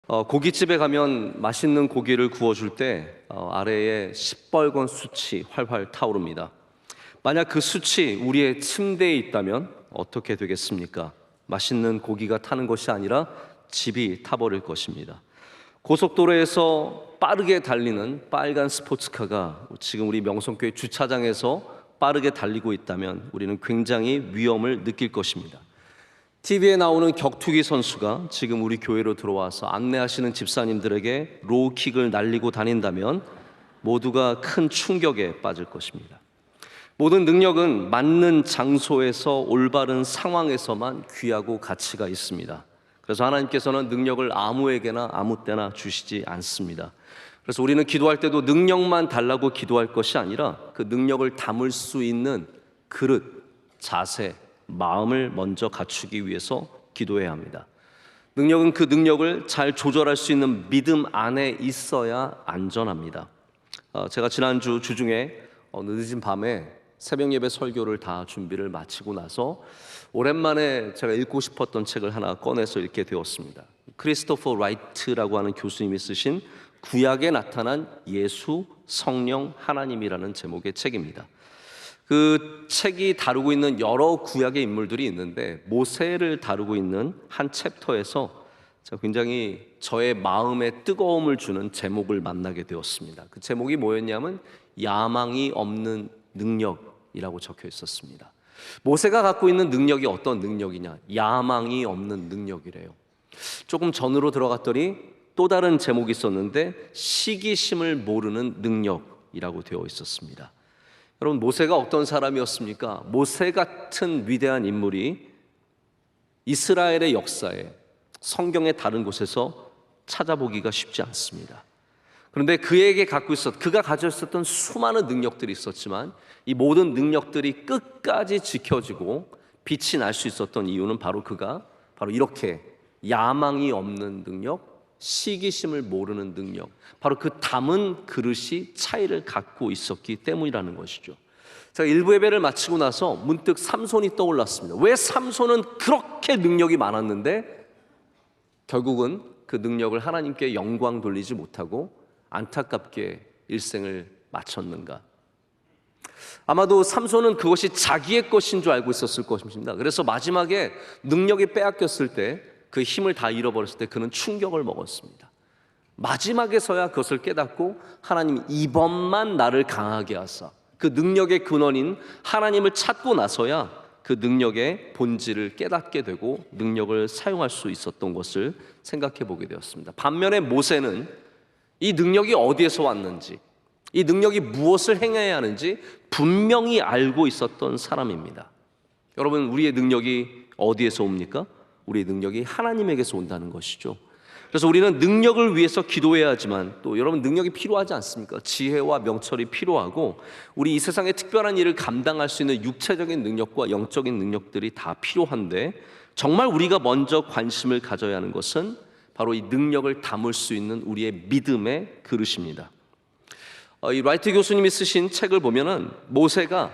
고깃집에 가면 맛있는 고기를 구워줄 때 아래에 시뻘건 숯이 활활 타오릅니다. 만약 그 숯이 우리의 침대에 있다면 어떻게 되겠습니까? 맛있는 고기가 타는 것이 아니라 집이 타버릴 것입니다. 고속도로에서 빠르게 달리는 빨간 스포츠카가 지금 우리 명성교회 주차장에서 빠르게 달리고 있다면 우리는 굉장히 위험을 느낄 것입니다. TV에 나오는 격투기 선수가 지금 우리 교회로 들어와서 안내하시는 집사님들에게 로우킥을 날리고 다닌다면 모두가 큰 충격에 빠질 것입니다. 모든 능력은 맞는 장소에서 올바른 상황에서만 귀하고 가치가 있습니다. 그래서 하나님께서는 능력을 아무에게나 아무 때나 주시지 않습니다. 그래서 우리는 기도할 때도 능력만 달라고 기도할 것이 아니라 그 능력을 담을 수 있는 그릇, 자세, 마음을 먼저 갖추기 위해서 기도해야 합니다. 능력은 그 능력을 잘 조절할 수 있는 믿음 안에 있어야 안전합니다. 제가 지난주 주중에 늦은 밤에 새벽 예배 설교를 다 준비를 마치고 나서 오랜만에 제가 읽고 싶었던 책을 하나 꺼내서 읽게 되었습니다. 크리스토퍼 라이트라고 하는 교수님이 쓰신 구약에 나타난 예수, 성령, 하나님이라는 제목의 책입니다. 그 책이 다루고 있는 여러 구약의 인물들이 있는데 모세를 다루고 있는 한 챕터에서 제가 굉장히 저의 마음에 뜨거움을 주는 제목을 만나게 되었습니다. 그 제목이 뭐였냐면 야망이 없는 능력이라고 적혀 있었습니다. 모세가 갖고 있는 능력이 어떤 능력이냐? 야망이 없는 능력이래요. 조금 전으로 들어갔더니 또 다른 제목이 있었는데 시기심을 모르는 능력이라고 되어 있었습니다. 여러분, 모세가 어떤 사람이었습니까? 모세 같은 위대한 인물이 이스라엘의 역사에 성경의 다른 곳에서 찾아보기가 쉽지 않습니다. 그런데 그가 가지고 있었던 수많은 능력들이 있었지만 이 모든 능력들이 끝까지 지켜지고 빛이 날 수 있었던 이유는 그가 이렇게 야망이 없는 능력, 시기심을 모르는 능력, 바로 그 담은 그릇이 차이를 갖고 있었기 때문이라는 것이죠. 제가 일부 예배를 마치고 나서 문득 삼손이 떠올랐습니다. 왜 삼손은 그렇게 능력이 많았는데 결국은 그 능력을 하나님께 영광 돌리지 못하고 안타깝게 일생을 마쳤는가? 아마도 삼손은 그것이 자기의 것인 줄 알고 있었을 것입니다. 그래서 마지막에 능력이 빼앗겼을 때, 그 힘을 다 잃어버렸을 때 그는 충격을 먹었습니다. 마지막에서야 그것을 깨닫고 하나님, 이번만 나를 강하게 하사, 그 능력의 근원인 하나님을 찾고 나서야 그 능력의 본질을 깨닫게 되고 능력을 사용할 수 있었던 것을 생각해 보게 되었습니다. 반면에 모세는 이 능력이 어디에서 왔는지, 이 능력이 무엇을 행해야 하는지 분명히 알고 있었던 사람입니다. 여러분, 우리의 능력이 어디에서 옵니까? 우리의 능력이 하나님에게서 온다는 것이죠. 그래서 우리는 능력을 위해서 기도해야 하지만 또 여러분, 능력이 필요하지 않습니까? 지혜와 명철이 필요하고 우리 이 세상의 특별한 일을 감당할 수 있는 육체적인 능력과 영적인 능력들이 다 필요한데, 정말 우리가 먼저 관심을 가져야 하는 것은 바로 이 능력을 담을 수 있는 우리의 믿음의 그릇입니다. 이 라이트 교수님이 쓰신 책을 보면은 모세가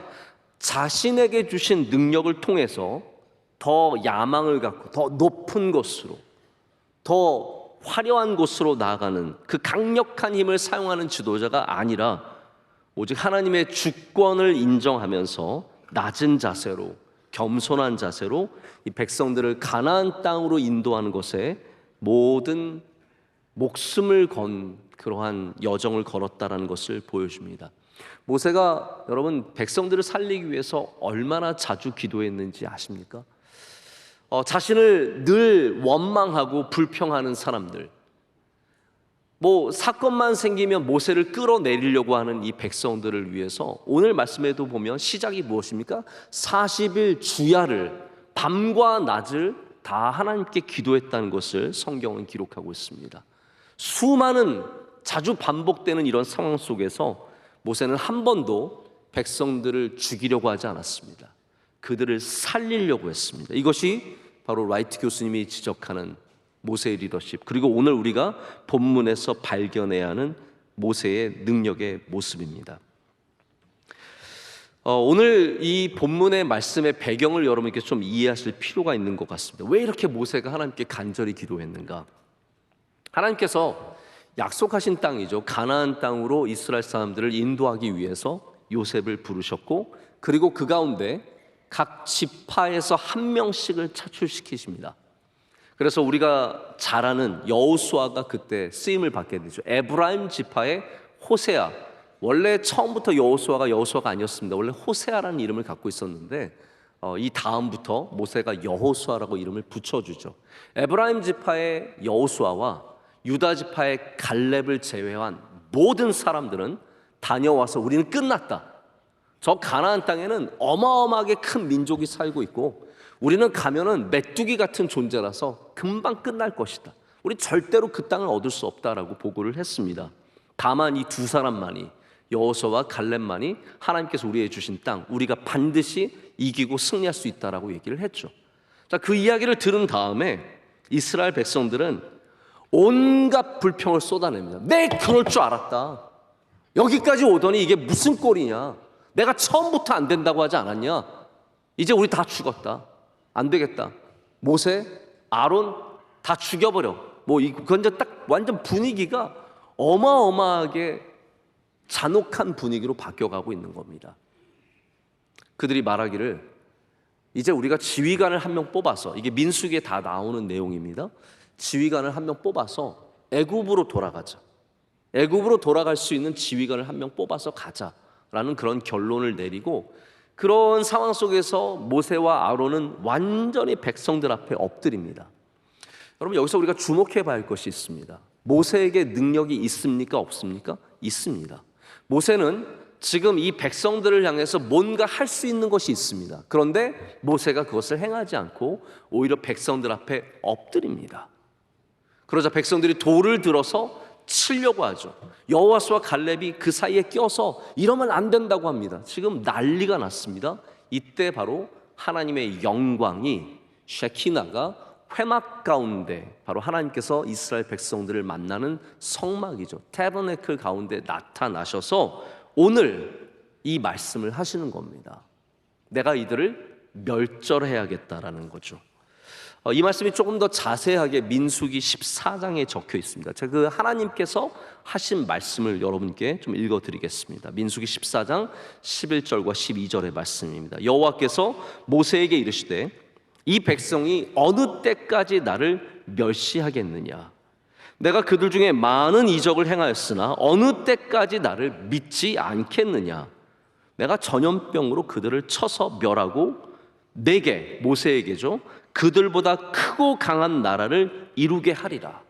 자신에게 주신 능력을 통해서 더 야망을 갖고 더 높은 곳으로, 더 화려한 곳으로 나아가는 그 강력한 힘을 사용하는 지도자가 아니라 오직 하나님의 주권을 인정하면서 낮은 자세로, 겸손한 자세로 이 백성들을 가나안 땅으로 인도하는 것에 모든 목숨을 건 그러한 여정을 걸었다라는 것을 보여줍니다. 모세가 여러분, 백성들을 살리기 위해서 얼마나 자주 기도했는지 아십니까? 자신을 늘 원망하고 불평하는 사람들, 사건만 생기면 모세를 끌어내리려고 하는 이 백성들을 위해서 오늘 말씀에도 보면 시작이 무엇입니까? 40일 주야를, 밤과 낮을 다 하나님께 기도했다는 것을 성경은 기록하고 있습니다. 수많은 자주 반복되는 이런 상황 속에서 모세는 한 번도 백성들을 죽이려고 하지 않았습니다. 그들을 살리려고 했습니다. 이것이 바로 라이트 교수님이 지적하는 모세의 리더십, 그리고 오늘 우리가 본문에서 발견해야 하는 모세의 능력의 모습입니다. 오늘 이 본문의 말씀의 배경을 여러분께 좀 이해하실 필요가 있는 것 같습니다. 왜 이렇게 모세가 하나님께 간절히 기도했는가? 하나님께서 약속하신 땅이죠. 가나안 땅으로 이스라엘 사람들을 인도하기 위해서 요셉을 부르셨고, 그리고 그 가운데 각 지파에서 한 명씩을 차출시키십니다. 그래서 우리가 잘 아는 여호수아가 그때 쓰임을 받게 되죠. 에브라임 지파의 호세아. 원래 처음부터 여호수아가 아니었습니다. 원래 호세아라는 이름을 갖고 있었는데 이 다음부터 모세가 여호수아라고 이름을 붙여주죠. 에브라임 지파의 여호수아와 유다 지파의 갈렙을 제외한 모든 사람들은 다녀와서 우리는 끝났다. 저 가나안 땅에는 어마어마하게 큰 민족이 살고 있고 우리는 가면은 메뚜기 같은 존재라서 금방 끝날 것이다. 우리 절대로 그 땅을 얻을 수 없다라고 보고를 했습니다. 다만 이 두 사람만이, 여호수아와 갈렙만이 하나님께서 우리에게 주신 땅, 우리가 반드시 이기고 승리할 수 있다라고 얘기를 했죠. 자, 그 이야기를 들은 다음에 이스라엘 백성들은 온갖 불평을 쏟아냅니다. 내 그럴 줄 알았다. 여기까지 오더니 이게 무슨 꼴이냐. 내가 처음부터 안 된다고 하지 않았냐. 이제 우리 다 죽었다. 안 되겠다. 모세, 아론 다 죽여버려. 그건 딱 완전 분위기가 어마어마하게 잔혹한 분위기로 바뀌어가고 있는 겁니다. 그들이 말하기를 이제 우리가 지휘관을 한 명 뽑아서, 이게 민수기에 다 나오는 내용입니다. 지휘관을 한 명 뽑아서 애굽으로 돌아가자. 애굽으로 돌아갈 수 있는 지휘관을 한 명 뽑아서 가자라는 그런 결론을 내리고, 그런 상황 속에서 모세와 아론은 완전히 백성들 앞에 엎드립니다. 여러분, 여기서 우리가 주목해 봐야 할 것이 있습니다. 모세에게 능력이 있습니까? 없습니까? 있습니다. 모세는 지금 이 백성들을 향해서 뭔가 할 수 있는 것이 있습니다. 그런데 모세가 그것을 행하지 않고 오히려 백성들 앞에 엎드립니다. 그러자 백성들이 돌을 들어서 치려고 하죠. 여호수아와 갈렙이 그 사이에 껴서 이러면 안 된다고 합니다. 지금 난리가 났습니다. 이때 바로 하나님의 영광이, 쉐키나가 회막 가운데, 바로 하나님께서 이스라엘 백성들을 만나는 성막이죠, 태버네클 가운데 나타나셔서 오늘 이 말씀을 하시는 겁니다. 내가 이들을 멸절해야겠다라는 거죠. 이 말씀이 조금 더 자세하게 민수기 14장에 적혀 있습니다. 제가 그 하나님께서 하신 말씀을 여러분께 좀 읽어드리겠습니다. 민수기 14장 11절과 12절의 말씀입니다. 여호와께서 모세에게 이르시되 이 백성이 어느 때까지 나를 멸시하겠느냐. 내가 그들 중에 많은 이적을 행하였으나 어느 때까지 나를 믿지 않겠느냐. 내가 전염병으로 그들을 쳐서 멸하고 내게, 모세에게죠, 그들보다 크고 강한 나라를 이루게 하리라.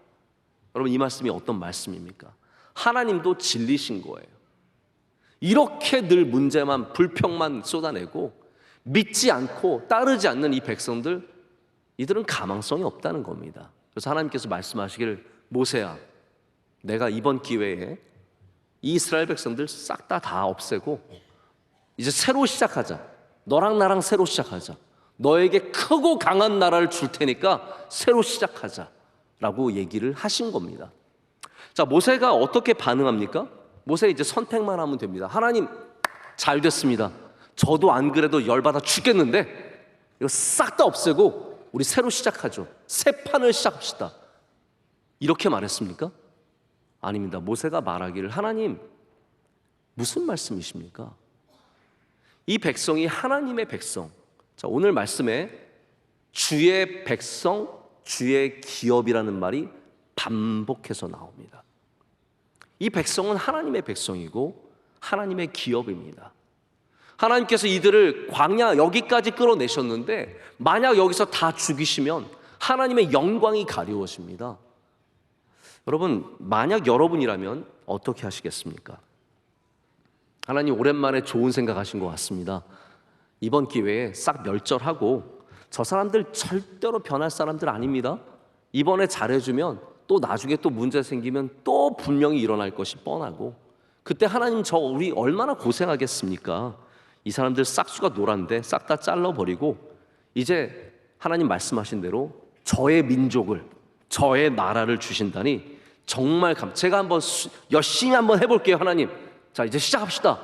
여러분, 이 말씀이 어떤 말씀입니까? 하나님도 진리신 거예요. 이렇게 늘 문제만, 불평만 쏟아내고 믿지 않고 따르지 않는 이 백성들, 이들은 가망성이 없다는 겁니다. 그래서 하나님께서 말씀하시기를, 모세야, 내가 이번 기회에 이 이스라엘 백성들 싹 다 없애고 이제 새로 시작하자. 너랑 나랑 새로 시작하자. 너에게 크고 강한 나라를 줄 테니까 새로 시작하자 라고 얘기를 하신 겁니다. 자, 모세가 어떻게 반응합니까? 모세 이제 선택만 하면 됩니다. 하나님, 잘 됐습니다. 저도 안 그래도 열받아 죽겠는데 이거 싹 다 없애고 우리 새로 시작하죠. 새 판을 시작합시다. 이렇게 말했습니까? 아닙니다. 모세가 말하기를, 하나님, 무슨 말씀이십니까? 이 백성이 하나님의 백성. 자, 오늘 말씀에 주의 백성, 주의 기업이라는 말이 반복해서 나옵니다. 이 백성은 하나님의 백성이고 하나님의 기업입니다. 하나님께서 이들을 광야 여기까지 끌어내셨는데 만약 여기서 다 죽이시면 하나님의 영광이 가려워집니다. 여러분, 만약 여러분이라면 어떻게 하시겠습니까? 하나님, 오랜만에 좋은 생각하신 것 같습니다. 이번 기회에 싹 멸절하고, 저 사람들 절대로 변할 사람들 아닙니다. 이번에 잘해주면 또 나중에 또 문제 생기면 또 분명히 일어날 것이 뻔하고, 그때 하나님 우리 얼마나 고생하겠습니까? 이 사람들 싹수가 노란데 싹 다 잘라버리고 이제 하나님 말씀하신 대로 저의 민족을, 저의 나라를 주신다니 정말 제가 한번 열심히 한번 해볼게요. 하나님, 자 이제 시작합시다.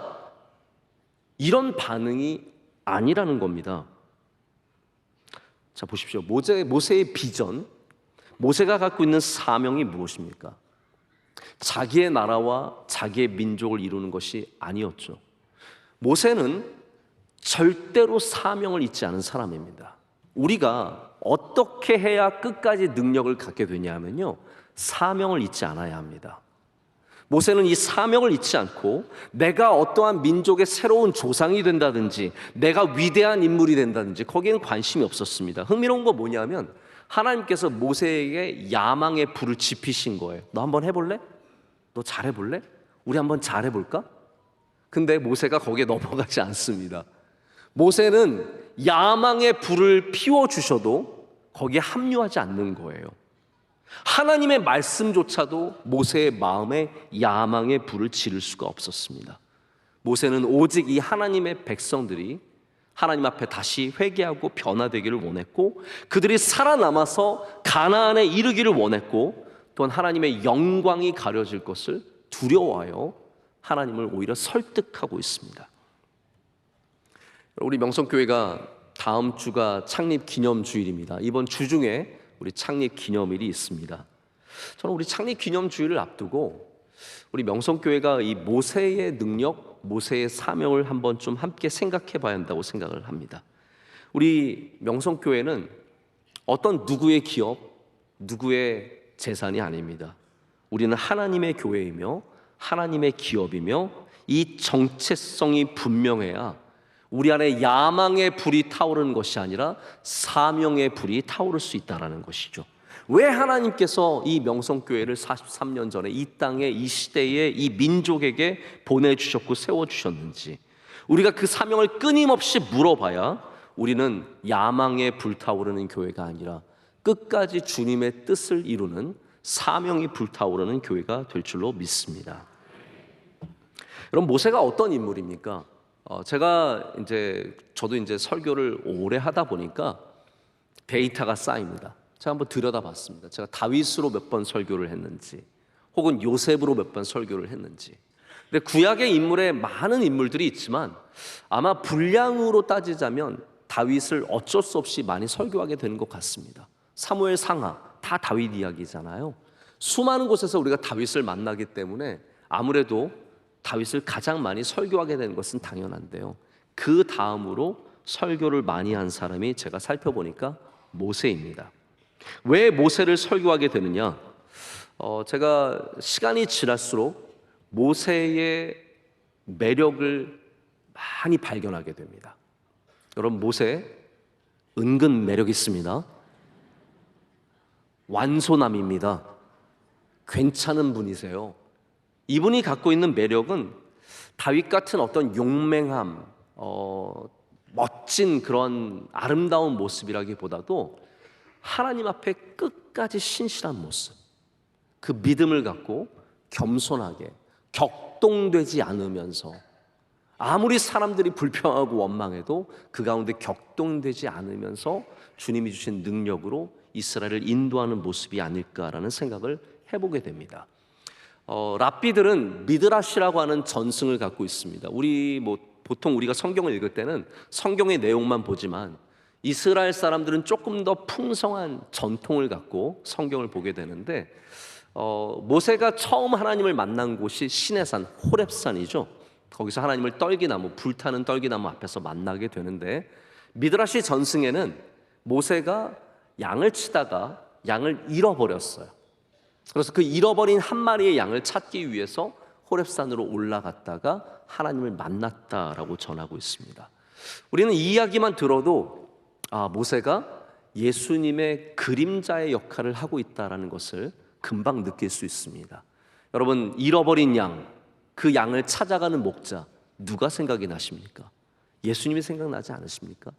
이런 반응이 아니라는 겁니다. 자, 보십시오. 모세의 비전, 모세가 갖고 있는 사명이 무엇입니까? 자기의 나라와 자기의 민족을 이루는 것이 아니었죠. 모세는 절대로 사명을 잊지 않은 사람입니다. 우리가 어떻게 해야 끝까지 능력을 갖게 되냐면요, 사명을 잊지 않아야 합니다. 모세는 이 사명을 잊지 않고 내가 어떠한 민족의 새로운 조상이 된다든지 내가 위대한 인물이 된다든지 거기에는 관심이 없었습니다. 흥미로운 거 뭐냐면 하나님께서 모세에게 야망의 불을 지피신 거예요. 너 한번 해볼래? 너 잘해볼래? 우리 한번 잘해볼까? 근데 모세가 거기에 넘어가지 않습니다. 모세는 야망의 불을 피워주셔도 거기에 합류하지 않는 거예요. 하나님의 말씀조차도 모세의 마음에 야망의 불을 지를 수가 없었습니다. 모세는 오직 이 하나님의 백성들이 하나님 앞에 다시 회개하고 변화되기를 원했고, 그들이 살아남아서 가나안에 이르기를 원했고, 또한 하나님의 영광이 가려질 것을 두려워하여 하나님을 오히려 설득하고 있습니다. 우리 명성교회가 다음 주가 창립 기념주일입니다. 이번 주 중에 우리 창립 기념일이 있습니다. 저는 우리 창립 기념주일을 앞두고 우리 명성교회가 이 모세의 능력, 모세의 사명을 한번 좀 함께 생각해 봐야 한다고 생각을 합니다. 우리 명성교회는 어떤 누구의 기업, 누구의 재산이 아닙니다. 우리는 하나님의 교회이며 하나님의 기업이며 이 정체성이 분명해야 우리 안에 야망의 불이 타오르는 것이 아니라 사명의 불이 타오를 수 있다는 것이죠. 왜 하나님께서 이 명성교회를 43년 전에 이 땅에 이 시대에 이 민족에게 보내주셨고 세워주셨는지 우리가 그 사명을 끊임없이 물어봐야 우리는 야망에 불타오르는 교회가 아니라 끝까지 주님의 뜻을 이루는 사명이 불타오르는 교회가 될 줄로 믿습니다. 여러분, 모세가 어떤 인물입니까? 저도 이제 설교를 오래 하다 보니까 데이터가 쌓입니다. 제가 한번 들여다봤습니다. 제가 다윗으로 몇 번 설교를 했는지, 혹은 요셉으로 몇 번 설교를 했는지. 근데 구약의 인물에 많은 인물들이 있지만 아마 분량으로 따지자면 다윗을 어쩔 수 없이 많이 설교하게 되는 것 같습니다. 사무엘 상하 다 다윗 이야기잖아요. 수많은 곳에서 우리가 다윗을 만나기 때문에 아무래도 다윗을 가장 많이 설교하게 되는 것은 당연한데요, 그 다음으로 설교를 많이 한 사람이 제가 살펴보니까 모세입니다. 왜 모세를 설교하게 되느냐? 제가 시간이 지날수록 모세의 매력을 많이 발견하게 됩니다. 여러분, 모세 은근 매력 있습니다. 완소남입니다. 괜찮은 분이세요. 이분이 갖고 있는 매력은 다윗 같은 어떤 용맹함, 멋진 그런 아름다운 모습이라기보다도 하나님 앞에 끝까지 신실한 모습, 그 믿음을 갖고 겸손하게 격동되지 않으면서 아무리 사람들이 불평하고 원망해도 그 가운데 격동되지 않으면서 주님이 주신 능력으로 이스라엘을 인도하는 모습이 아닐까라는 생각을 해보게 됩니다. 랍비들은 미드라시라고 하는 전승을 갖고 있습니다. 보통 우리가 성경을 읽을 때는 성경의 내용만 보지만 이스라엘 사람들은 조금 더 풍성한 전통을 갖고 성경을 보게 되는데, 모세가 처음 하나님을 만난 곳이 시내산 호렙산이죠. 거기서 하나님을 불타는 떨기나무 앞에서 만나게 되는데, 미드라시 전승에는 모세가 양을 치다가 양을 잃어버렸어요. 그래서 그 잃어버린 한 마리의 양을 찾기 위해서 호렙산으로 올라갔다가 하나님을 만났다라고 전하고 있습니다. 우리는 이 이야기만 들어도 모세가 예수님의 그림자의 역할을 하고 있다는 것을 금방 느낄 수 있습니다. 여러분, 잃어버린 양, 그 양을 찾아가는 목자, 누가 생각이 나십니까? 예수님이 생각나지 않으십니까?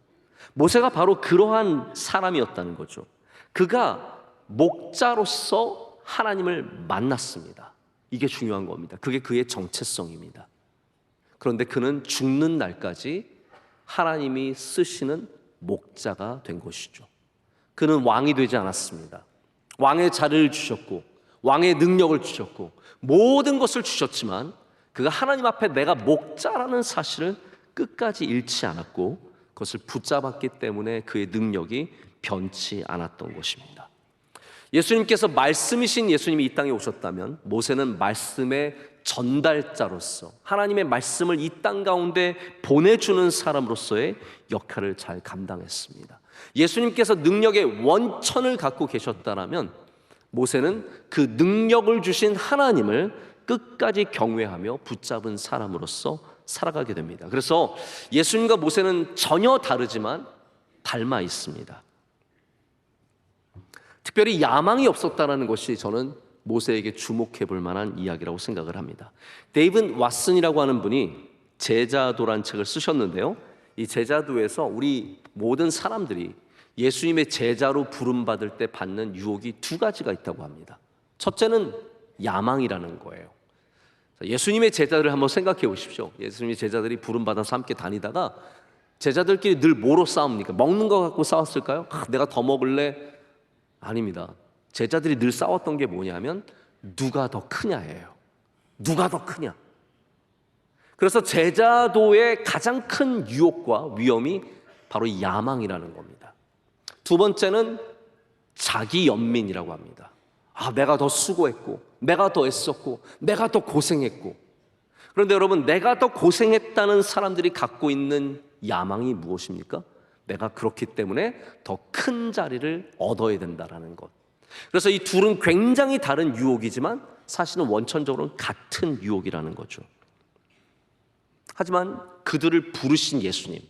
모세가 바로 그러한 사람이었다는 거죠. 그가 목자로서 하나님을 만났습니다. 이게 중요한 겁니다. 그게 그의 정체성입니다. 그런데 그는 죽는 날까지 하나님이 쓰시는 목자가 된 것이죠. 그는 왕이 되지 않았습니다. 왕의 자리를 주셨고 왕의 능력을 주셨고 모든 것을 주셨지만 그가 하나님 앞에 내가 목자라는 사실을 끝까지 잃지 않았고 그것을 붙잡았기 때문에 그의 능력이 변치 않았던 것입니다. 예수님께서 말씀이신 예수님이 이 땅에 오셨다면 모세는 말씀의 전달자로서 하나님의 말씀을 이 땅 가운데 보내주는 사람으로서의 역할을 잘 감당했습니다. 예수님께서 능력의 원천을 갖고 계셨다면 모세는 그 능력을 주신 하나님을 끝까지 경외하며 붙잡은 사람으로서 살아가게 됩니다. 그래서 예수님과 모세는 전혀 다르지만 닮아 있습니다. 특별히 야망이 없었다는 것이 저는 모세에게 주목해 볼 만한 이야기라고 생각을 합니다. 데이빗 왓슨이라고 하는 분이 제자도란 책을 쓰셨는데요, 이 제자도에서 우리 모든 사람들이 예수님의 제자로 부름받을 때 받는 유혹이 두 가지가 있다고 합니다. 첫째는 야망이라는 거예요. 예수님의 제자들을 한번 생각해 보십시오. 예수님의 제자들이 부름받아서 함께 다니다가 제자들끼리 늘 뭐로 싸웁니까? 먹는 거 갖고 싸웠을까요? 내가 더 먹을래? 아닙니다. 제자들이 늘 싸웠던 게 뭐냐면 누가 더 크냐예요. 누가 더 크냐. 그래서 제자도의 가장 큰 유혹과 위험이 바로 이 야망이라는 겁니다. 두 번째는 자기 연민이라고 합니다. 내가 더 수고했고, 내가 더 애썼고, 내가 더 고생했고. 그런데 여러분, 내가 더 고생했다는 사람들이 갖고 있는 야망이 무엇입니까? 내가 그렇기 때문에 더 큰 자리를 얻어야 된다는 것. 그래서 이 둘은 굉장히 다른 유혹이지만 사실은 원천적으로는 같은 유혹이라는 거죠. 하지만 그들을 부르신 예수님,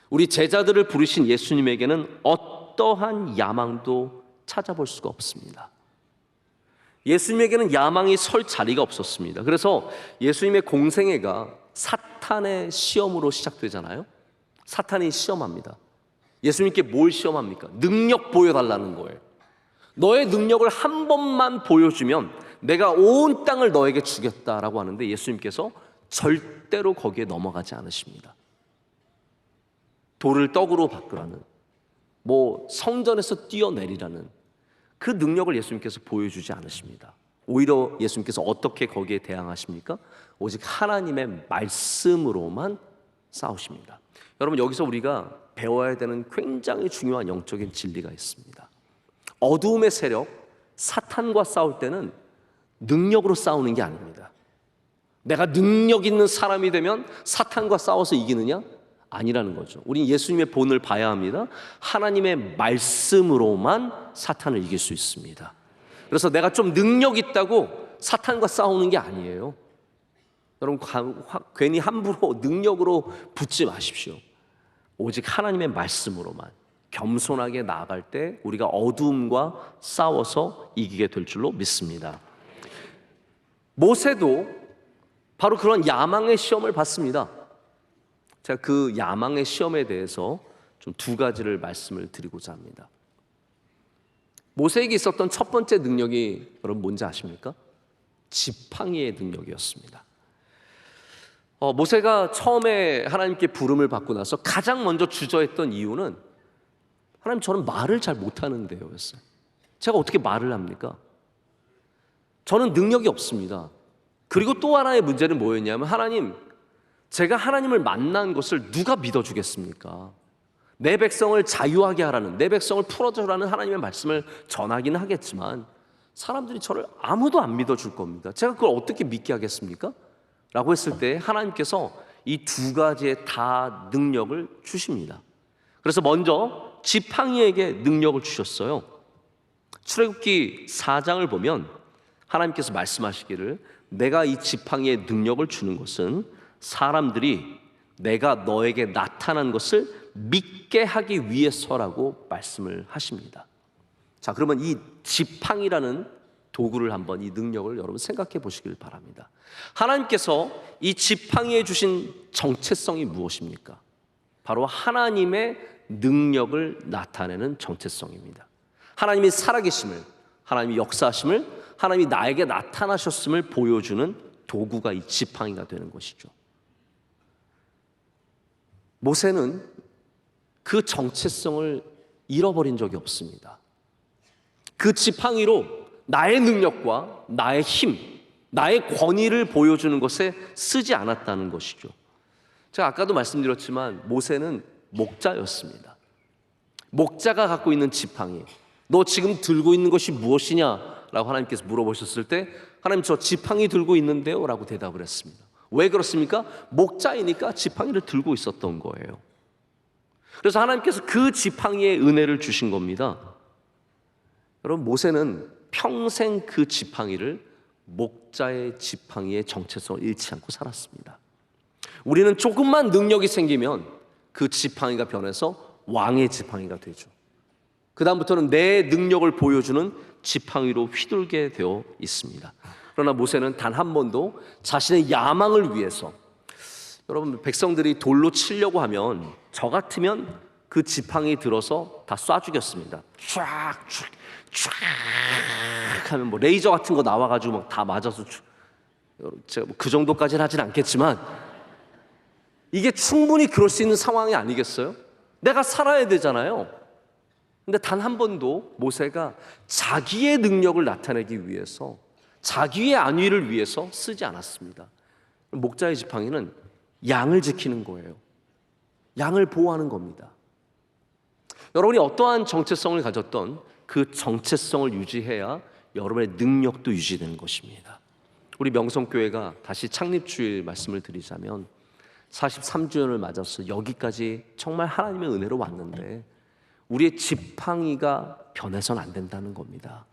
우리 제자들을 부르신 예수님에게는 어떠한 야망도 찾아볼 수가 없습니다. 예수님에게는 야망이 설 자리가 없었습니다. 그래서 예수님의 공생애가 사탄의 시험으로 시작되잖아요. 사탄이 시험합니다. 예수님께 뭘 시험합니까? 능력 보여달라는 거예요. 너의 능력을 한 번만 보여주면 내가 온 땅을 너에게 주겠다라고 하는데 예수님께서 절대로 거기에 넘어가지 않으십니다. 돌을 떡으로 바꾸라는, 성전에서 뛰어내리라는 그 능력을 예수님께서 보여주지 않으십니다. 오히려 예수님께서 어떻게 거기에 대항하십니까? 오직 하나님의 말씀으로만 싸우십니다. 여러분, 여기서 우리가 배워야 되는 굉장히 중요한 영적인 진리가 있습니다. 어두움의 세력, 사탄과 싸울 때는 능력으로 싸우는 게 아닙니다. 내가 능력 있는 사람이 되면 사탄과 싸워서 이기느냐? 아니라는 거죠. 우린 예수님의 본을 봐야 합니다. 하나님의 말씀으로만 사탄을 이길 수 있습니다. 그래서 내가 좀 능력 있다고 사탄과 싸우는 게 아니에요. 여러분, 괜히 함부로 능력으로 붙지 마십시오. 오직 하나님의 말씀으로만 겸손하게 나아갈 때 우리가 어두움과 싸워서 이기게 될 줄로 믿습니다. 모세도 바로 그런 야망의 시험을 받습니다. 제가 그 야망의 시험에 대해서 좀 두 가지를 말씀을 드리고자 합니다. 모세에게 있었던 첫 번째 능력이 여러분 뭔지 아십니까? 지팡이의 능력이었습니다. 모세가 처음에 하나님께 부름을 받고 나서 가장 먼저 주저했던 이유는 하나님, 저는 말을 잘 못하는데요 였어요. 제가 어떻게 말을 합니까? 저는 능력이 없습니다. 그리고 또 하나의 문제는 뭐였냐면, 하나님, 제가 하나님을 만난 것을 누가 믿어주겠습니까? 내 백성을 자유하게 하라는, 내 백성을 풀어주라는 하나님의 말씀을 전하기는 하겠지만 사람들이 저를 아무도 안 믿어줄 겁니다. 제가 그걸 어떻게 믿게 하겠습니까? 라고 했을 때 하나님께서 이 두 가지의 다 능력을 주십니다. 그래서 먼저 지팡이에게 능력을 주셨어요. 출애굽기 4장을 보면 하나님께서 말씀하시기를, 내가 이 지팡이에 능력을 주는 것은 사람들이 내가 너에게 나타난 것을 믿게 하기 위해서라고 말씀을 하십니다. 자, 그러면 이 지팡이라는 도구를 한번, 이 능력을 여러분 생각해 보시길 바랍니다. 하나님께서 이 지팡이에 주신 정체성이 무엇입니까? 바로 하나님의 능력을 나타내는 정체성입니다. 하나님이 살아계심을, 하나님이 역사하심을, 하나님이 나에게 나타나셨음을 보여주는 도구가 이 지팡이가 되는 것이죠. 모세는 그 정체성을 잃어버린 적이 없습니다. 그 지팡이로 나의 능력과 나의 힘, 나의 권위를 보여주는 것에 쓰지 않았다는 것이죠. 제가 아까도 말씀드렸지만 모세는 목자였습니다. 목자가 갖고 있는 지팡이, 너 지금 들고 있는 것이 무엇이냐? 라고 하나님께서 물어보셨을 때 하나님 저 지팡이 들고 있는데요 라고 대답을 했습니다. 왜 그렇습니까? 목자이니까 지팡이를 들고 있었던 거예요. 그래서 하나님께서 그 지팡이의 은혜를 주신 겁니다. 여러분, 모세는 평생 그 지팡이를 목자의 지팡이의 정체성을 잃지 않고 살았습니다. 우리는 조금만 능력이 생기면 그 지팡이가 변해서 왕의 지팡이가 되죠. 그 다음부터는 내 능력을 보여주는 지팡이로 휘둘게 되어 있습니다. 그러나 모세는 단 한 번도 자신의 야망을 위해서, 여러분, 백성들이 돌로 치려고 하면 저 같으면 그 지팡이 들어서 다 쏴 죽였습니다. 쫙 하면 뭐 레이저 같은 거 나와가지고 막 다 맞아서, 제가 그 정도까지는 하진 않겠지만 이게 충분히 그럴 수 있는 상황이 아니겠어요? 내가 살아야 되잖아요. 근데 단 한 번도 모세가 자기의 능력을 나타내기 위해서, 자기의 안위를 위해서 쓰지 않았습니다. 목자의 지팡이는 양을 지키는 거예요. 양을 보호하는 겁니다. 여러분이 어떠한 정체성을 가졌던 그 정체성을 유지해야 여러분의 능력도 유지되는 것입니다. 우리 명성교회가 다시 창립주일 말씀을 드리자면 43주년을 맞아서 여기까지 정말 하나님의 은혜로 왔는데 우리의 지팡이가 변해서는 안 된다는 겁니다.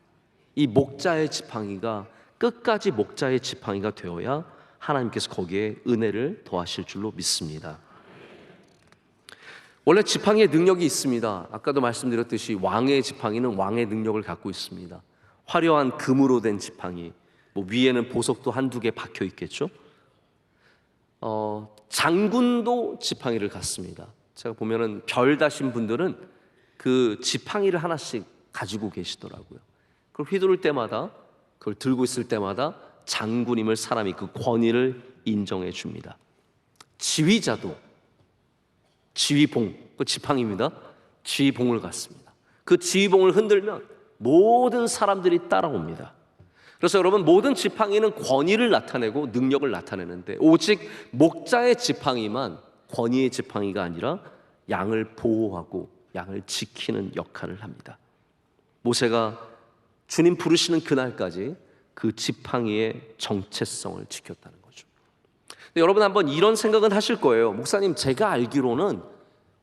이 목자의 지팡이가 끝까지 목자의 지팡이가 되어야 하나님께서 거기에 은혜를 더하실 줄로 믿습니다. 원래 지팡이의 능력이 있습니다. 아까도 말씀드렸듯이 왕의 지팡이는 왕의 능력을 갖고 있습니다. 화려한 금으로 된 지팡이, 뭐 위에는 보석도 한두 개 박혀 있겠죠. 장군도 지팡이를 갖습니다. 제가 보면은 별 다신 분들은 그 지팡이를 하나씩 가지고 계시더라고요. 그걸 휘두를 때마다, 그걸 들고 있을 때마다 장군임을 사람이 그 권위를 인정해 줍니다. 지휘자도 지휘봉, 그 지팡이입니다. 지휘봉을 갖습니다. 그 지휘봉을 흔들면 모든 사람들이 따라옵니다. 그래서 여러분, 모든 지팡이는 권위를 나타내고 능력을 나타내는데 오직 목자의 지팡이만 권위의 지팡이가 아니라 양을 보호하고 양을 지키는 역할을 합니다. 모세가 주님 부르시는 그날까지 그 지팡이의 정체성을 지켰다는 거죠. 근데 여러분, 한번 이런 생각은 하실 거예요. 목사님, 제가 알기로는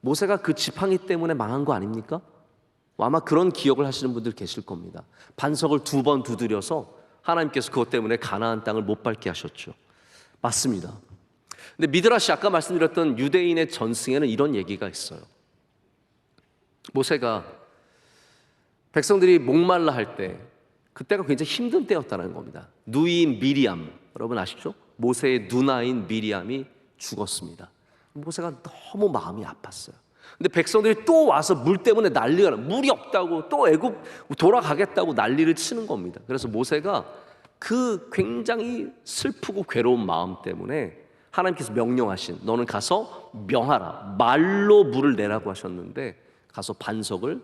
모세가 그 지팡이 때문에 망한 거 아닙니까? 아마 그런 기억을 하시는 분들 계실 겁니다. 반석을 2번 두드려서 하나님께서 그것 때문에 가나안 땅을 못 밟게 하셨죠. 맞습니다. 근데 미드라시, 아까 말씀드렸던 유대인의 전승에는 이런 얘기가 있어요. 모세가 백성들이 목말라 할 때, 그때가 굉장히 힘든 때였다는 겁니다. 누이인 미리암, 여러분 아시죠? 모세의 누나인 미리암이 죽었습니다. 모세가 너무 마음이 아팠어요. 근데 백성들이 또 와서 물 때문에 난리가 나요. 물이 없다고, 또 애굽 돌아가겠다고 난리를 치는 겁니다. 그래서 모세가 그 굉장히 슬프고 괴로운 마음 때문에 하나님께서 명령하신, 너는 가서 명하라, 말로 물을 내라고 하셨는데 가서 반석을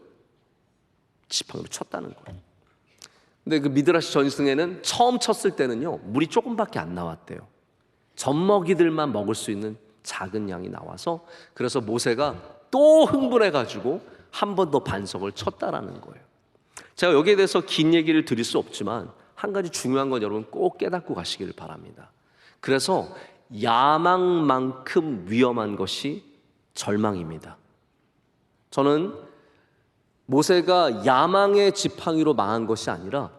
지팡이로 쳤다는 거예요. 근데 그 미드라시 전승에는 처음 쳤을 때는요, 물이 조금밖에 안 나왔대요. 젖먹이들만 먹을 수 있는 작은 양이 나와서, 그래서 모세가 또 흥분해가지고 한 번 더 반석을 쳤다라는 거예요. 제가 여기에 대해서 긴 얘기를 드릴 수 없지만 한 가지 중요한 건 여러분 꼭 깨닫고 가시기를 바랍니다. 그래서 야망만큼 위험한 것이 절망입니다. 저는 모세가 야망의 지팡이로 망한 것이 아니라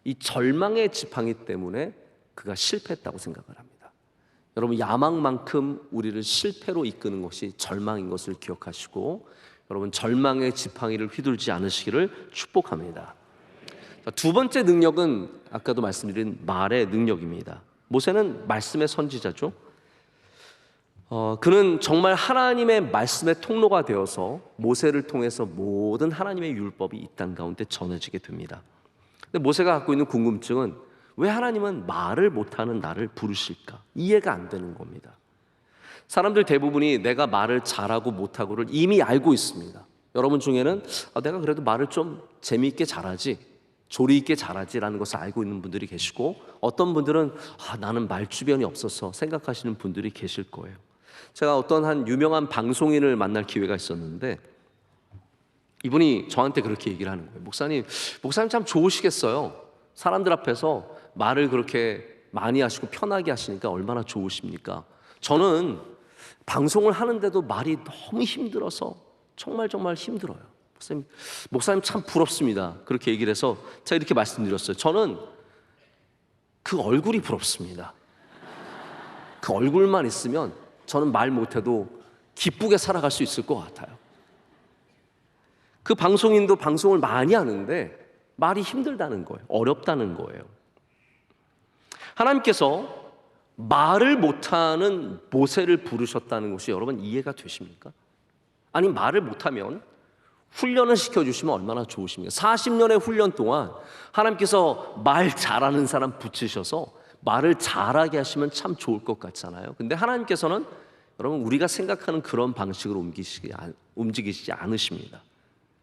이 절망의 지팡이 때문에 그가 실패했다고 생각을 합니다. 여러분, 야망만큼 우리를 실패로 이끄는 것이 절망인 것을 기억하시고 여러분, 절망의 지팡이를 휘둘지 않으시기를 축복합니다. 두 번째 능력은 아까도 말씀드린 말의 능력입니다. 모세는 말씀의 선지자죠. 그는 정말 하나님의 말씀의 통로가 되어서 모세를 통해서 모든 하나님의 율법이 이 땅 가운데 전해지게 됩니다. 근데 모세가 갖고 있는 궁금증은 왜 하나님은 말을 못하는 나를 부르실까? 이해가 안 되는 겁니다. 사람들 대부분이 내가 말을 잘하고 못하고를 이미 알고 있습니다. 여러분 중에는 내가 그래도 말을 좀 재미있게 잘하지, 조리 있게 잘하지라는 것을 알고 있는 분들이 계시고, 어떤 분들은 나는 말 주변이 없어서 생각하시는 분들이 계실 거예요. 제가 어떤 한 유명한 방송인을 만날 기회가 있었는데 이분이 저한테 그렇게 얘기를 하는 거예요. 목사님 참 좋으시겠어요. 사람들 앞에서 말을 그렇게 많이 하시고 편하게 하시니까 얼마나 좋으십니까? 저는 방송을 하는데도 말이 너무 힘들어서 정말 힘들어요. 목사님 참 부럽습니다. 그렇게 얘기를 해서 제가 이렇게 말씀드렸어요. 저는 그 얼굴이 부럽습니다. 그 얼굴만 있으면 저는 말 못해도 기쁘게 살아갈 수 있을 것 같아요. 그 방송인도 방송을 많이 하는데 말이 힘들다는 거예요. 어렵다는 거예요. 하나님께서 말을 못하는 모세를 부르셨다는 것이 여러분 이해가 되십니까? 아니, 말을 못하면 훈련을 시켜주시면 얼마나 좋으십니까? 40년의 훈련 동안 하나님께서 말 잘하는 사람 붙이셔서 말을 잘하게 하시면 참 좋을 것 같잖아요. 근데 하나님께서는 여러분 우리가 생각하는 그런 방식으로 움직이시지 않으십니다.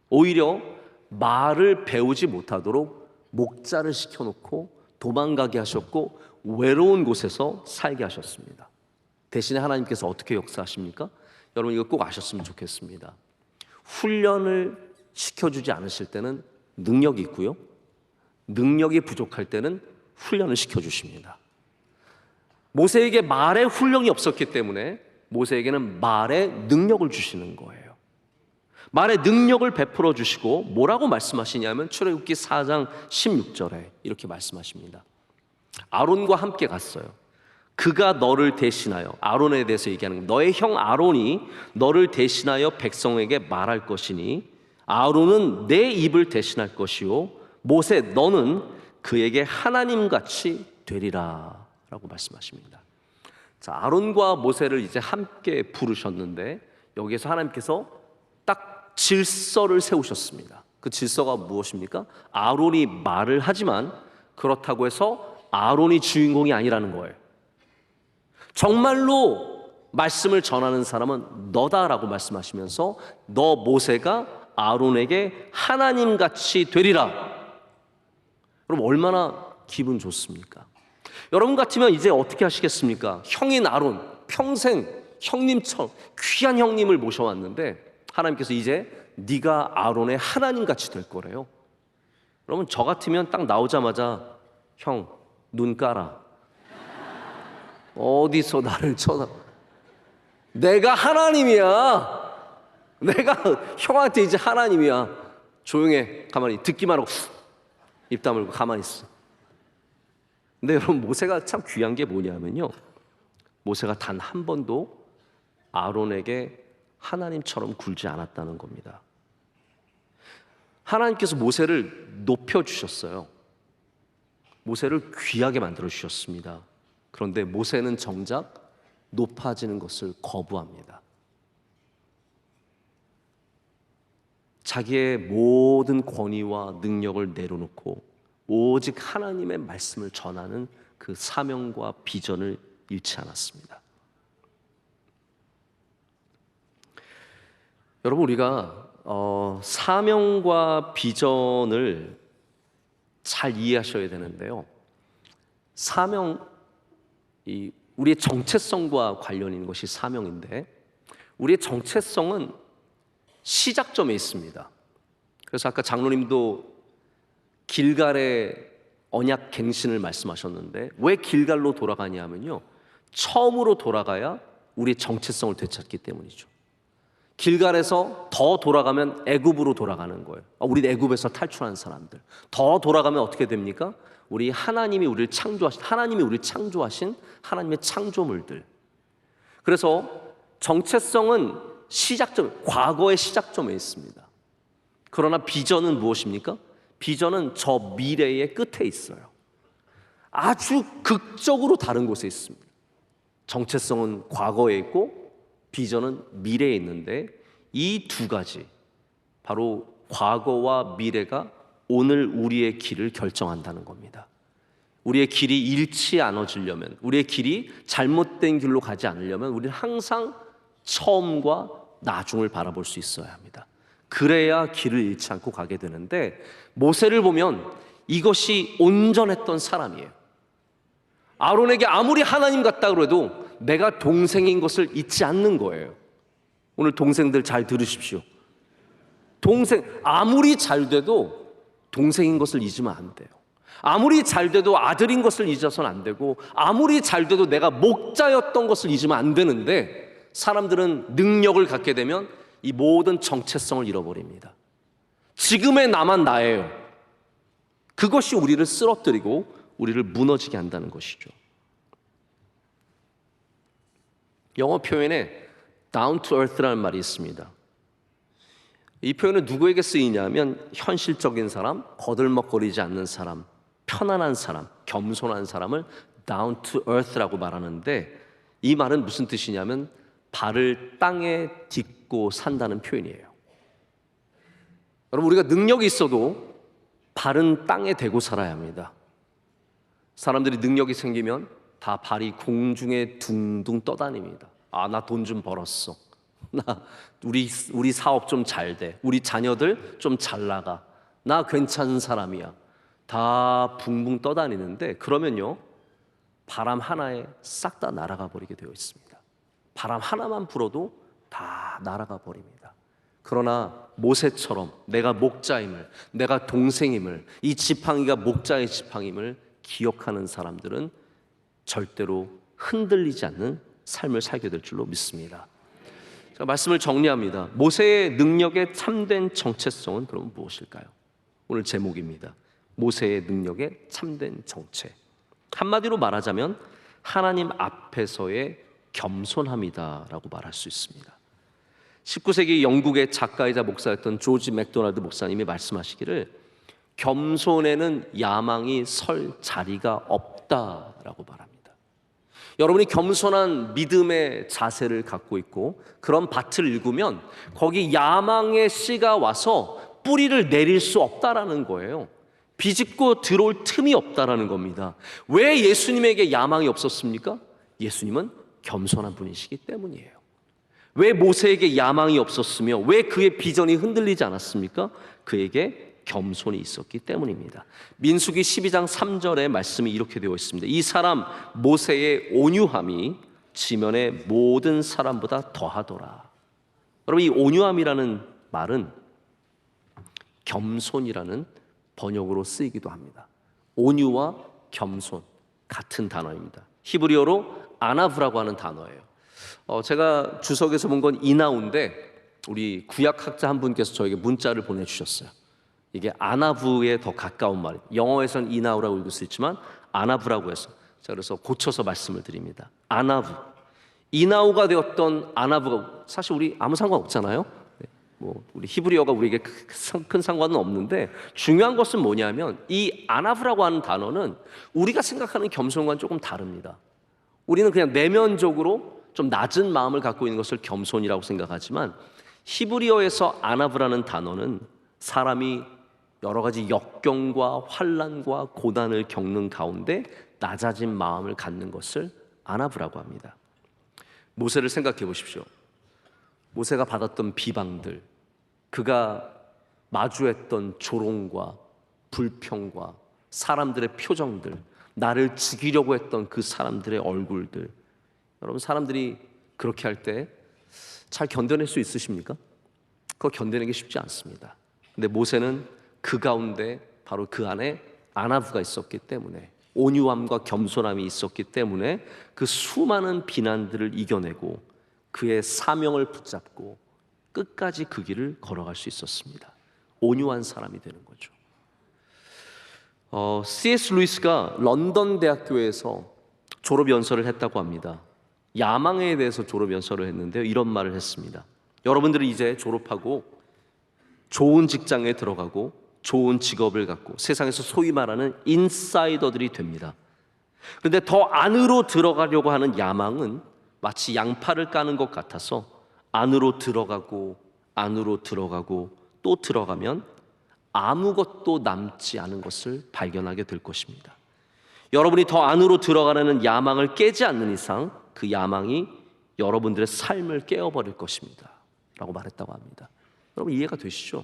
오히려 말을 배우지 못하도록 목자를 시켜놓고 도망가게 하셨고 외로운 곳에서 살게 하셨습니다. 대신에 하나님께서 어떻게 역사하십니까? 여러분 이거 꼭 아셨으면 좋겠습니다. 훈련을 시켜주지 않으실 때는 능력이 있고요, 능력이 부족할 때는 훈련을 시켜주십니다. 모세에게 말의 훈련이 없었기 때문에 모세에게는 말의 능력을 주시는 거예요. 말의 능력을 베풀어 주시고 뭐라고 말씀하시냐면 출애굽기 4장 16절에 이렇게 말씀하십니다. 아론과 함께 갔어요. 그가 너를 대신하여, 아론에 대해서 얘기하는 거예요. 너의 형 아론이 너를 대신하여 백성에게 말할 것이니 아론은 내 입을 대신할 것이요 모세 너는 그에게 하나님같이 되리라 라고 말씀하십니다. 자, 아론과 모세를 이제 함께 부르셨는데 여기에서 하나님께서 딱 질서를 세우셨습니다. 그 질서가 무엇입니까? 아론이 말을 하지만 그렇다고 해서 아론이 주인공이 아니라는 거예요. 정말로 말씀을 전하는 사람은 너다라고 말씀하시면서 너 모세가 아론에게 하나님같이 되리라. 여러분 얼마나 기분 좋습니까? 여러분 같으면 이제 어떻게 하시겠습니까? 형인 아론 평생 형님처럼 귀한 형님을 모셔왔는데 하나님께서 이제 네가 아론의 하나님같이 될 거래요. 여러분 저 같으면 딱 나오자마자 형 눈 깔아. 어디서 나를 쳐다. 내가 하나님이야. 내가 형한테 이제 하나님이야. 조용해. 가만히 듣기만 하고 입 다물고 가만히 있어. 근데 여러분 모세가 참 귀한 게 뭐냐면요, 모세가 단 한 번도 아론에게 하나님처럼 굴지 않았다는 겁니다. 하나님께서 모세를 높여주셨어요. 모세를 귀하게 만들어주셨습니다. 그런데 모세는 정작 높아지는 것을 거부합니다. 자기의 모든 권위와 능력을 내려놓고 오직 하나님의 말씀을 전하는 그 사명과 비전을 잃지 않았습니다. 여러분 우리가 사명과 비전을 잘 이해하셔야 되는데요, 사명, 우리의 정체성과 관련 있는 것이 사명인데 우리의 정체성은 시작점에 있습니다. 그래서 아까 장로님도 길갈의 언약 갱신을 말씀하셨는데 왜 길갈로 돌아가냐 하면요, 처음으로 돌아가야 우리의 정체성을 되찾기 때문이죠. 길갈에서 더 돌아가면 애굽으로 돌아가는 거예요. 우리 애굽에서 탈출한 사람들. 더 돌아가면 어떻게 됩니까? 하나님이 우리를 창조하신 하나님의 창조물들. 그래서 정체성은 과거의 시작점에 있습니다. 그러나 비전은 무엇입니까? 비전은 저 미래의 끝에 있어요. 아주 극적으로 다른 곳에 있습니다. 정체성은 과거에 있고 비전은 미래에 있는데 이 두 가지, 바로 과거와 미래가 오늘 우리의 길을 결정한다는 겁니다. 우리의 길이 잃지 않아지려면, 우리의 길이 잘못된 길로 가지 않으려면 우리는 항상 처음과 나중을 바라볼 수 있어야 합니다. 그래야 길을 잃지 않고 가게 되는데 모세를 보면 이것이 온전했던 사람이에요. 아론에게 아무리 하나님 같다고 해도 내가 동생인 것을 잊지 않는 거예요. 오늘 동생들 잘 들으십시오. 동생, 아무리 잘 돼도 동생인 것을 잊으면 안 돼요. 아무리 잘 돼도 아들인 것을 잊어서는 안 되고, 아무리 잘 돼도 내가 목자였던 것을 잊으면 안 되는데, 사람들은 능력을 갖게 되면 이 모든 정체성을 잃어버립니다. 지금의 나만 나예요. 그것이 우리를 쓰러뜨리고 우리를 무너지게 한다는 것이죠. 영어 표현에 down to earth라는 말이 있습니다. 이 표현은 누구에게 쓰이냐면 현실적인 사람, 거들먹거리지 않는 사람, 편안한 사람, 겸손한 사람을 down to earth라고 말하는데, 이 말은 무슨 뜻이냐면 발을 땅에 딛고 산다는 표현이에요. 여러분, 우리가 능력이 있어도 발은 땅에 대고 살아야 합니다. 사람들이 능력이 생기면 다 발이 공중에 둥둥 떠다닙니다. 아, 나 돈 좀 벌었어. 나 우리 사업 좀 잘 돼. 우리 자녀들 좀 잘 나가. 나 괜찮은 사람이야. 다 붕붕 떠다니는데, 그러면요, 바람 하나에 싹 다 날아가 버리게 되어 있습니다. 바람 하나만 불어도 다 날아가 버립니다. 그러나 모세처럼 내가 목자임을, 내가 동생임을, 이 지팡이가 목자의 지팡임을 기억하는 사람들은 절대로 흔들리지 않는 삶을 살게 될 줄로 믿습니다. 제가 말씀을 정리합니다. 모세의 능력의 참된 정체성은 그럼 무엇일까요? 오늘 제목입니다. 모세의 능력의 참된 정체. 한마디로 말하자면 하나님 앞에서의 겸손함이다라고 말할 수 있습니다. 19세기 영국의 작가이자 목사였던 조지 맥도날드 목사님이 말씀하시기를, 겸손에는 야망이 설 자리가 없다라고 말합니다. 여러분이 겸손한 믿음의 자세를 갖고 있고 그런 밭을 일구면 거기 야망의 씨가 와서 뿌리를 내릴 수 없다라는 거예요. 비집고 들어올 틈이 없다라는 겁니다. 왜 예수님에게 야망이 없었습니까? 예수님은 겸손한 분이시기 때문이에요. 왜 모세에게 야망이 없었으며 왜 그의 비전이 흔들리지 않았습니까? 그에게 겸손이 있었기 때문입니다. 민수기 12장 3절의 말씀이 이렇게 되어 있습니다. 이 사람 모세의 온유함이 지면의 모든 사람보다 더하더라. 여러분, 이 온유함이라는 말은 겸손이라는 번역으로 쓰이기도 합니다. 온유와 겸손 같은 단어입니다. 히브리어로 아나브라고 하는 단어예요. 제가 주석에서 본 건 이나우인데, 우리 구약학자 한 분께서 저에게 문자를 보내주셨어요. 이게 아나브에 더 가까운 말이에요. 영어에서는 이나우라고 읽을 수 있지만 아나브라고 해서, 제가 그래서 고쳐서 말씀을 드립니다. 아나브, 이나우가 되었던 아나브가 사실 우리 아무 상관없잖아요. 우리 히브리어가 우리에게 큰 상관은 없는데, 중요한 것은 뭐냐면 이 아나브라고 하는 단어는 우리가 생각하는 겸손과는 조금 다릅니다. 우리는 그냥 내면적으로 좀 낮은 마음을 갖고 있는 것을 겸손이라고 생각하지만, 히브리어에서 아나브라는 단어는 사람이 여러 가지 역경과 환난과 고난을 겪는 가운데 낮아진 마음을 갖는 것을 아나브라고 합니다. 모세를 생각해 보십시오. 모세가 받았던 비방들, 그가 마주했던 조롱과 불평과 사람들의 표정들, 나를 죽이려고 했던 그 사람들의 얼굴들, 여러분, 사람들이 그렇게 할 때 잘 견뎌낼 수 있으십니까? 그거 견뎌내기 쉽지 않습니다. 근데 모세는 그 가운데 바로 그 안에 아나브가 있었기 때문에, 온유함과 겸손함이 있었기 때문에 그 수많은 비난들을 이겨내고 그의 사명을 붙잡고 끝까지 그 길을 걸어갈 수 있었습니다. 온유한 사람이 되는 거죠. C.S. 루이스가 런던 대학교에서 졸업 연설을 했다고 합니다. 야망에 대해서 졸업 연설을 했는데요, 이런 말을 했습니다. 여러분들은 이제 졸업하고 좋은 직장에 들어가고 좋은 직업을 갖고 세상에서 소위 말하는 인사이더들이 됩니다. 그런데 더 안으로 들어가려고 하는 야망은 마치 양파를 까는 것 같아서 안으로 들어가고 안으로 들어가고 또 들어가면 아무것도 남지 않은 것을 발견하게 될 것입니다. 여러분이 더 안으로 들어가려는 야망을 깨지 않는 이상 그 야망이 여러분들의 삶을 깨어버릴 것입니다 라고 말했다고 합니다. 여러분, 이해가 되시죠?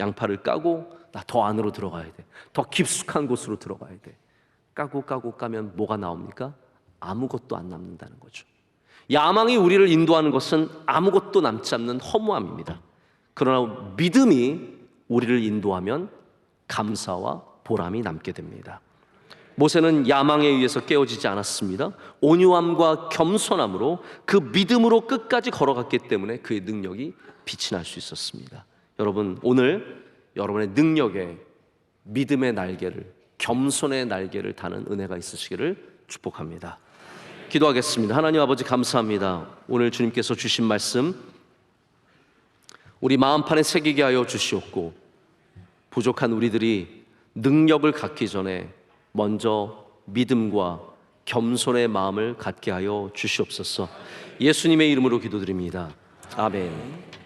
양파를 까고 나 더 안으로 들어가야 돼, 더 깊숙한 곳으로 들어가야 돼. 까고 까면 뭐가 나옵니까? 아무것도 안 남는다는 거죠. 야망이 우리를 인도하는 것은 아무것도 남지 않는 허무함입니다. 그러나 믿음이 우리를 인도하면 감사와 보람이 남게 됩니다. 모세는 야망에 의해서 깨어지지 않았습니다. 온유함과 겸손함으로 그 믿음으로 끝까지 걸어갔기 때문에 그의 능력이 빛이 날 수 있었습니다. 여러분, 오늘 여러분의 능력에 믿음의 날개를, 겸손의 날개를 다는 은혜가 있으시기를 축복합니다. 기도하겠습니다. 하나님 아버지, 감사합니다. 오늘 주님께서 주신 말씀 우리 마음판에 새기게 하여 주시옵고, 부족한 우리들이 능력을 갖기 전에 먼저 믿음과 겸손의 마음을 갖게 하여 주시옵소서. 예수님의 이름으로 기도드립니다. 아멘.